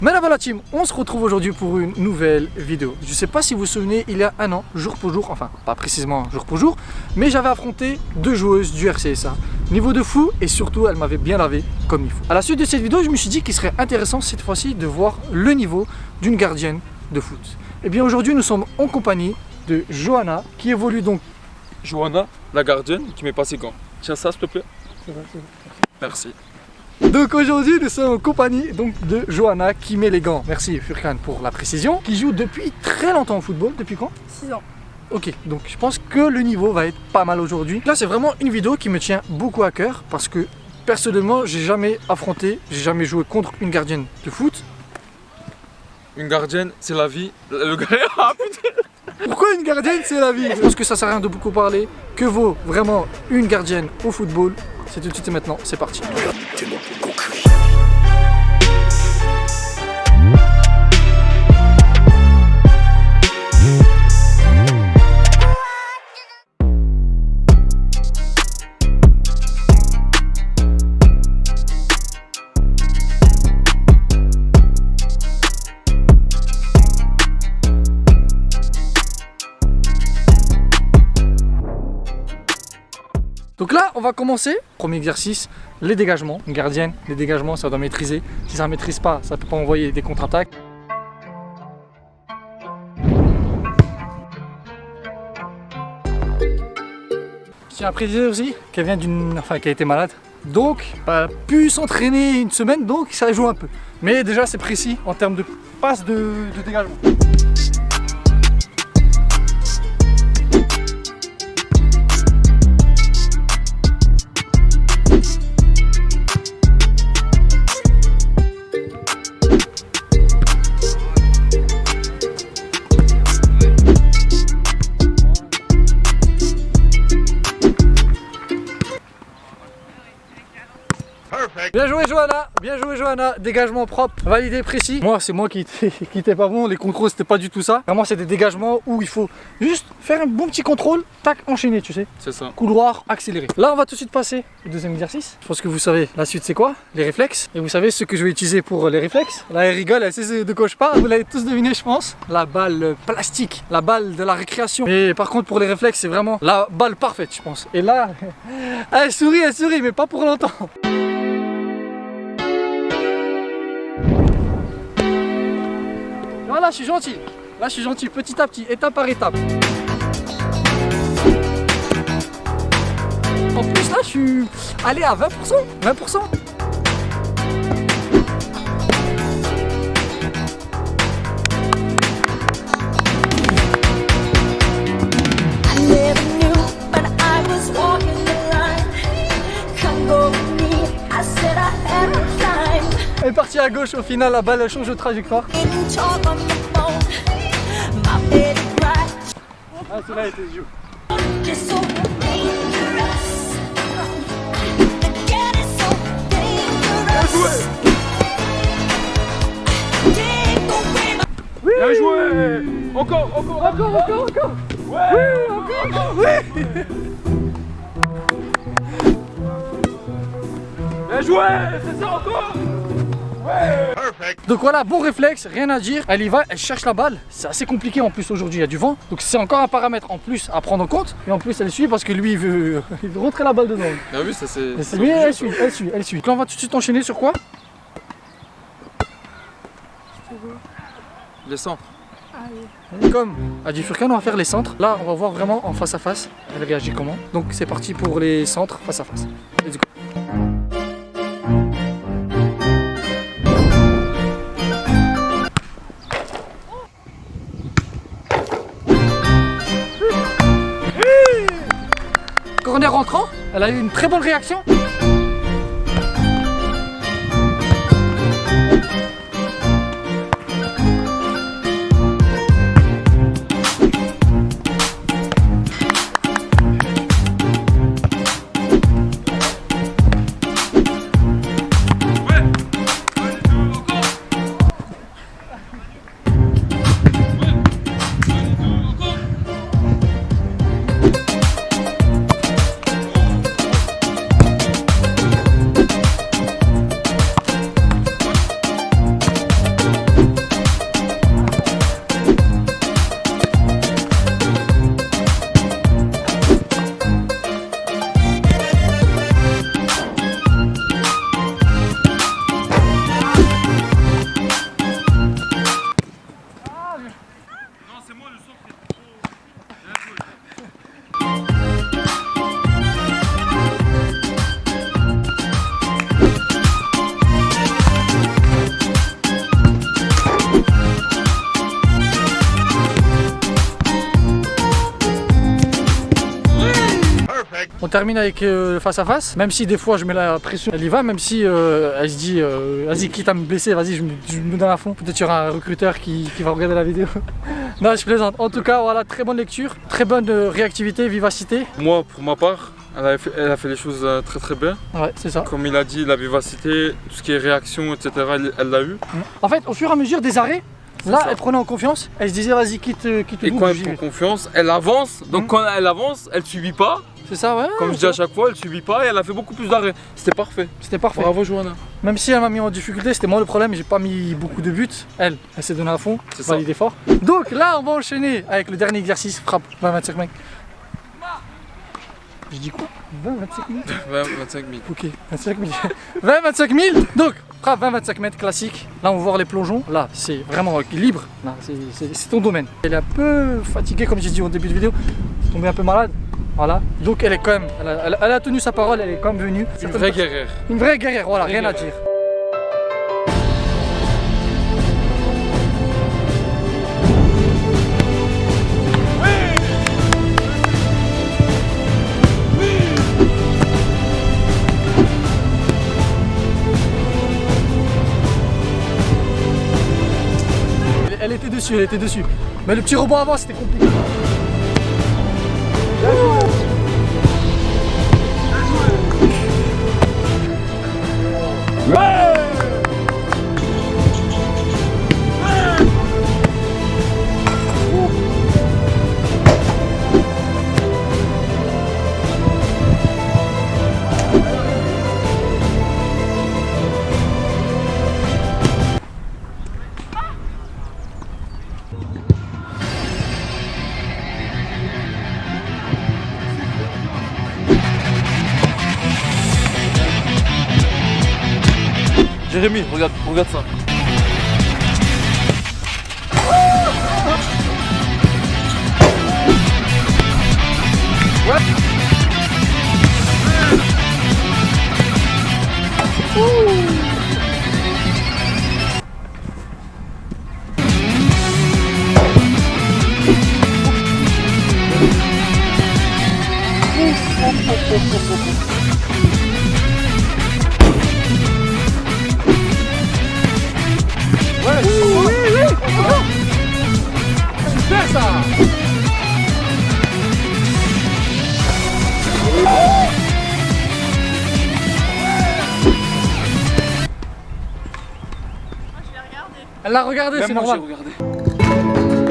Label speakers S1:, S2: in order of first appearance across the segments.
S1: Merhaba la team, on se retrouve aujourd'hui pour une nouvelle vidéo. Je sais pas si vous vous souvenez, il y a un an, jour pour jour, enfin pas précisément jour pour jour, mais j'avais affronté deux joueuses du RCSA. Niveau de fou et surtout elles m'avaient bien lavé comme il faut. À la suite de cette vidéo, je me suis dit qu'il serait intéressant cette fois-ci de voir le niveau d'une gardienne de foot. Et bien aujourd'hui nous sommes en compagnie de Johanna qui évolue donc...
S2: Johanna, la gardienne qui m'est passé gants. Tiens ça s'il te plaît. Merci.
S1: Donc aujourd'hui nous sommes en compagnie donc, de Johanna qui met les gants, merci Furkan pour la précision, qui joue depuis très longtemps au football, depuis quand?
S3: 6 ans.
S1: Ok, donc je pense que le niveau va être pas mal aujourd'hui. Là c'est vraiment une vidéo qui me tient beaucoup à cœur parce que personnellement j'ai jamais joué contre une gardienne de foot.
S2: Une gardienne, c'est la vie. Le gars, ah putain.
S1: Pourquoi une gardienne c'est la vie? Je pense que ça sert à rien de beaucoup parler. Que vaut vraiment une gardienne au football? C'est tout de suite et maintenant, c'est parti. Donc là, on va commencer. Premier exercice, les dégagements. Une gardienne, les dégagements, ça doit maîtriser. Si ça ne maîtrise pas, ça ne peut pas envoyer des contre-attaques. Je tiens à préciser aussi qu'elle vient qu'elle a été malade. Donc, elle a pu s'entraîner une semaine, donc ça joue un peu. Mais déjà, c'est précis en termes de passe de dégagement. Bien joué Johanna, dégagement propre, validé, précis. Moi c'est moi qui était pas bon, les contrôles c'était pas du tout ça. Vraiment c'est des dégagements où il faut juste faire un bon petit contrôle, tac, enchaîner tu sais.
S2: C'est ça.
S1: Couloir, accéléré. Là on va tout de suite passer au deuxième exercice. Je pense que vous savez la suite c'est quoi? Les réflexes. Et vous savez ce que je vais utiliser pour les réflexes. Là elle rigole, elle sait de quoi je parle. Vous l'avez tous deviné je pense. La balle plastique, la balle de la récréation. Mais par contre pour les réflexes c'est vraiment la balle parfaite je pense. Et là, elle sourit mais pas pour longtemps. Là je suis gentil, petit à petit, étape par étape. En plus là je suis allé à 20%. Elle est partie à gauche, au final la balle change de trajectoire. Ah celle-là était dure.
S2: Oui. Bien joué. Encore.
S1: Ouais, oui.
S2: Bien joué. C'est ça encore. Ouais. Perfect.
S1: Donc voilà, bon réflexe, rien à dire. Elle y va, elle cherche la balle. C'est assez compliqué en plus aujourd'hui, il y a du vent. Donc c'est encore un paramètre en plus à prendre en compte. Et en plus elle suit parce que lui il veut rentrer la balle dedans.
S2: Ah oui, ça c'est...
S1: Mais elle suit. Donc là on va tout de suite enchaîner sur quoi?
S2: Les centres.
S1: Comme a dit Furkan, on va faire les centres. Là on va voir vraiment en face à face. Elle réagit comment. Donc c'est parti pour les centres face à face. Let's go. Corner rentrant, elle a eu une très bonne réaction. termine avec le face à face. Même si des fois je mets la pression, elle y va. Même si elle se dit, vas-y, quitte à me blesser, vas-y, je me donne à fond. Peut-être qu'il y aura un recruteur qui va regarder la vidéo. Non, je plaisante. En tout cas, voilà, très bonne lecture, très bonne réactivité, vivacité.
S2: Moi, pour ma part, elle a fait les choses très très bien.
S1: Ouais, c'est ça.
S2: Comme il a dit, la vivacité, tout ce qui est réaction, etc., elle l'a eu.
S1: En fait, au fur et à mesure des arrêts, là,
S2: ça.
S1: elle prenait en confiance. Elle se disait, vas-y, quitte
S2: Et
S1: double,
S2: quand elle
S1: j'y
S2: prend
S1: vais.
S2: confiance, elle avance. Donc quand elle avance, elle subit pas.
S1: C'est ça, ouais.
S2: Comme je dis à chaque fois, elle subit pas et elle a fait beaucoup plus d'arrêts. C'était parfait.
S1: C'était parfait.
S2: Bravo Johanna.
S1: Même si elle m'a mis en difficulté, c'était moi le problème, j'ai pas mis beaucoup de buts. Elle s'est donnée à fond,
S2: C'est ça.
S1: validé fort. Donc là, on va enchaîner avec le dernier exercice, frappe 20-25 mètres. Je dis quoi 20-25 000
S2: 20, 25 000.
S1: Ok, 25 000. 20-25 000. Donc, frappe 20-25 mètres classique. Là, on va voir les plongeons. Là, c'est vraiment libre. Là, c'est ton domaine. Elle est un peu fatiguée, comme j'ai dit au début de vidéo. Elle est tombée un peu malade. Voilà. Donc, elle est quand même. Elle a tenu sa parole, elle est quand même venue.
S2: Une vraie guerrière.
S1: Une vraie guerrière, voilà,
S2: Vraie
S1: rien à
S2: guerrière.
S1: dire. Elle était dessus, elle était dessus. Mais le petit rebond avant, c'était compliqué.
S2: Jérémy, regarde ça.
S1: Super ça. Elle l'a regardé, c'est
S2: Même moi,
S1: normal.
S2: j'ai regardé.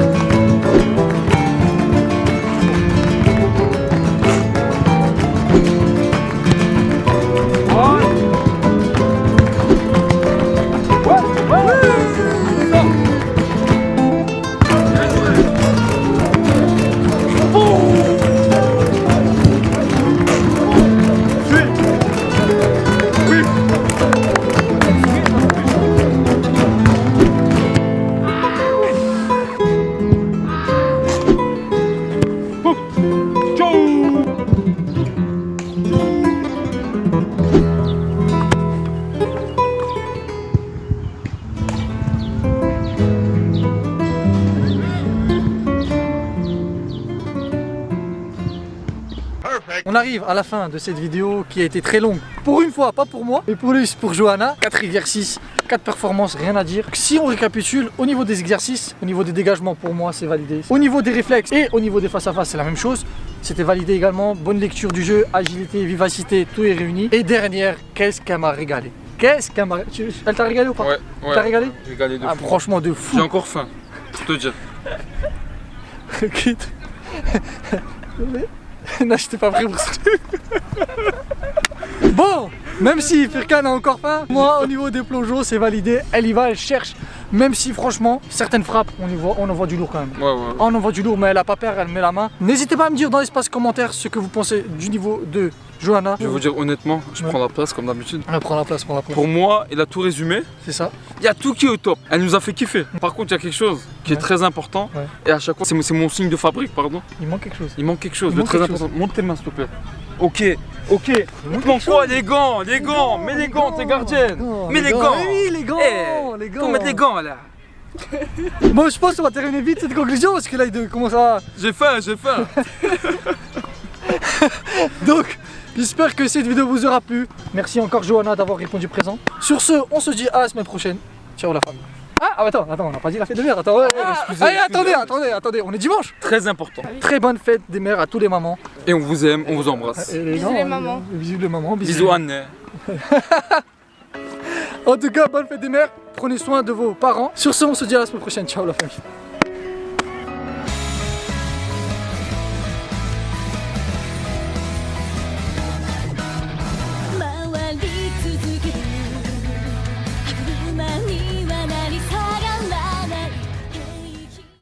S1: On arrive à la fin de cette vidéo qui a été très longue. Pour une fois, pas pour moi, mais pour Johanna. 4 exercices, 4 performances, rien à dire. Si on récapitule, au niveau des exercices, au niveau des dégagements, pour moi, c'est validé. Au niveau des réflexes et au niveau des face-à-face, c'est la même chose. C'était validé également. Bonne lecture du jeu, agilité, vivacité, tout est réuni. Et dernière, qu'est-ce qu'elle m'a régalé. Qu'est-ce qu'elle m'a... Elle t'a régalé ou pas?
S2: Ouais.
S1: T'as régalé?
S2: J'ai régalé de fou.
S1: Franchement, de fou.
S2: J'ai encore faim, pour te dire.
S1: Quitte. Non, j'étais pas prêt pour ça. Bon, même si Firkan a encore faim, moi au niveau des plongeons c'est validé, elle y va, elle cherche. Même si franchement, certaines frappes, on en voit du lourd quand même.
S2: Ouais.
S1: On en voit du lourd, mais elle a pas peur, elle met la main. N'hésitez pas à me dire dans l'espace commentaire ce que vous pensez du niveau de Johanna.
S2: Je vais vous dire honnêtement, je prends la place comme d'habitude.
S1: Elle prend la place, prend la place.
S2: Pour moi, il a tout résumé.
S1: C'est ça.
S2: Il y a tout qui est au top. Elle nous a fait kiffer. Par contre, il y a quelque chose qui est très important.
S1: Ouais.
S2: Et à chaque fois, c'est mon signe de fabrique, pardon.
S1: Il manque quelque chose.
S2: Il manque quelque chose
S1: Il
S2: de
S1: manque
S2: très
S1: quelque
S2: important. Monte tes mains, s'il te plaît. Ok. Plan quoi, les gants, mets les gants, t'es gardienne. Mets les gants.
S1: Oui, les gants,
S2: Eh,
S1: les gants.
S2: faut mettre les gants là.
S1: Bon, je pense qu'on va terminer vite cette conclusion parce que là, il commence à...
S2: J'ai faim.
S1: Donc, j'espère que cette vidéo vous aura plu. Merci encore Johanna d'avoir répondu présent. Sur ce, on se dit à la semaine prochaine. Ciao la famille. Attends, on n'a pas dit la fête des mères. Attends,
S2: excusez,
S1: attendez, on est dimanche.
S2: Très important.
S1: Très bonne fête des mères à tous les mamans.
S2: Et on vous aime, on vous embrasse.
S3: Bisous les mamans.
S1: Bisous les mamans.
S2: Bisous Anne.
S1: En tout cas, bonne fête des mères. Prenez soin de vos parents. Sur ce, on se dit à la semaine prochaine. Ciao la famille.